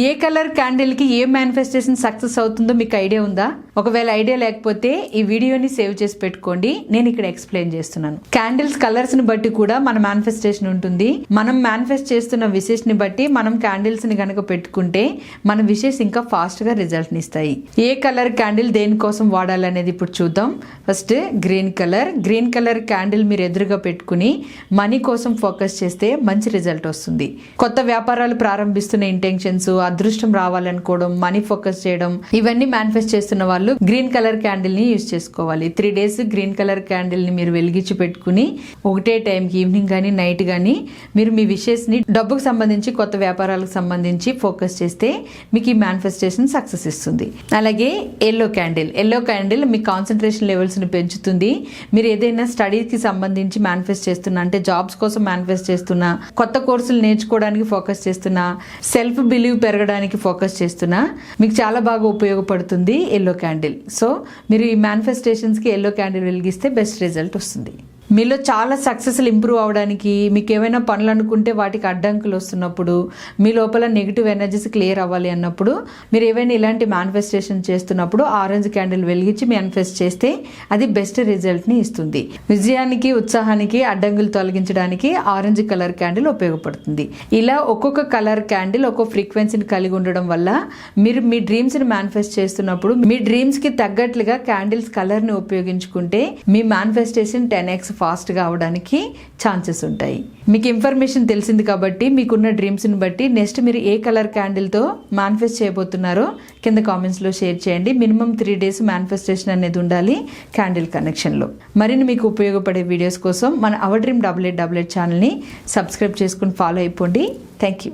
ఏ colour candle కి ఏ manifestation success అవుతుందో మీకు ఐడియా ఉందా? ఒకవేళ ఐడియా లేకపోతే ఈ వీడియోని సేవ్ చేసి పెట్టుకోండి, నేను ఇక్కడ ఎక్స్ప్లెయిన్ చేస్తున్నాను. క్యాండిల్స్ కలర్స్ ని బట్టి కూడా మన మేనిఫెస్టేషన్ ఉంటుంది. మనం మేనిఫెస్ట్ చేస్తున్న విషెస్ ని బట్టి మనం క్యాండిల్స్ ని కనుక పెట్టుకుంటే మన విషెస్ ఇంకా ఫాస్ట్ గా రిజల్ట్ ని ఇస్తాయి. ఏ కలర్ క్యాండిల్ దేనికోసం వాడాలనేది ఇప్పుడు చూద్దాం. ఫస్ట్ గ్రీన్ కలర్ క్యాండిల్ మీరు ఎదురుగా పెట్టుకుని మనీ కోసం ఫోకస్ చేస్తే మంచి రిజల్ట్ వస్తుంది. కొత్త వ్యాపారాలు ప్రారంభిస్తున్న ఇంటెన్షన్స్, అదృష్టం రావాలనుకోవడం, మనీ ఫోకస్ చేయడం, ఇవన్నీ మేనిఫెస్ట్ చేస్తున్న వాళ్ళు గ్రీన్ కలర్ క్యాండిల్ ని యూజ్ చేసుకోవాలి. 3 days గ్రీన్ కలర్ క్యాండిల్ ని మీరు వెలిగించి పెట్టుకుని ఒకటే టైంకి ఈవినింగ్ కానీ నైట్ కానీ మీరు మీ విషెస్ ని డబ్బుకు సంబంధించి, కొత్త వ్యాపారాలకు సంబంధించి ఫోకస్ చేస్తే మీకు ఈ మేనిఫెస్టేషన్ సక్సెస్ ఇస్తుంది. అలాగే ఎల్లో క్యాండిల్ మీ కాన్సన్ట్రేషన్ లెవెల్స్ ని పెంచుతుంది. మీరు ఏదైనా స్టడీకి సంబంధించి మేనిఫెస్ట్ చేస్తున్నా, అంటే జాబ్స్ కోసం మేనిఫెస్ట్ చేస్తున్నా, కొత్త కోర్సులు నేర్చుకోవడానికి ఫోకస్ చేస్తున్నా, సెల్ఫ్ బిలీవ్ పెరగడానికి ఫోకస్ చేస్తున్నా మీకు చాలా బాగా ఉపయోగపడుతుంది ఎల్లో క్యాండిల్. సో మీరు ఈ మేనిఫెస్టేషన్స్ కి ఎల్లో క్యాండిల్ వెలిగిస్తే బెస్ట్ రిజల్ట్ వస్తుంది. మీలో చాలా సక్సెస్లు ఇంప్రూవ్ అవడానికి, మీకు ఏమైనా పనులు అనుకుంటే వాటికి అడ్డంకులు వస్తున్నప్పుడు, మీ లోపల నెగిటివ్ ఎనర్జీస్ క్లియర్ అవ్వాలి అన్నప్పుడు, మీరు ఏవైనా ఇలాంటి మేనిఫెస్టేషన్ చేస్తున్నప్పుడు ఆరెంజ్ క్యాండిల్ వెలిగించి మేనిఫెస్ట్ చేస్తే అది బెస్ట్ రిజల్ట్ని ఇస్తుంది. విజయానికి, ఉత్సాహానికి అడ్డంకులు తొలగించడానికి ఆరెంజ్ కలర్ క్యాండిల్ ఉపయోగపడుతుంది. ఇలా ఒక్కొక్క కలర్ క్యాండిల్ ఒక్కొక్క ఫ్రీక్వెన్సీని కలిగి ఉండడం వల్ల మీరు మీ డ్రీమ్స్ని మేనిఫెస్ట్ చేస్తున్నప్పుడు మీ డ్రీమ్స్కి తగ్గట్లుగా క్యాండిల్స్ కలర్ని ఉపయోగించుకుంటే మీ మేనిఫెస్టేషన్ 10x ఫాస్ట్ గా అవడానికి ఛాన్సెస్ ఉంటాయి. మీకు ఇన్ఫర్మేషన్ తెలిసింది కాబట్టి మీకున్న డ్రీమ్స్ ని బట్టి నెక్స్ట్ మీరు ఏ కలర్ క్యాండిల్ తో మేనిఫెస్ట్ చేయబోతున్నారో కింద కామెంట్స్ లో షేర్ చేయండి. మినిమం 3 days మేనిఫెస్టేషన్ అనేది ఉండాలి క్యాండిల్ కనెక్షన్ లో. మరిన్ని మీకు ఉపయోగపడే వీడియోస్ కోసం మన అవర్ డ్రీమ్ 8888 ఛానల్ ని సబ్స్క్రైబ్ చేసుకుని ఫాలో అయిపోండి. Thank you.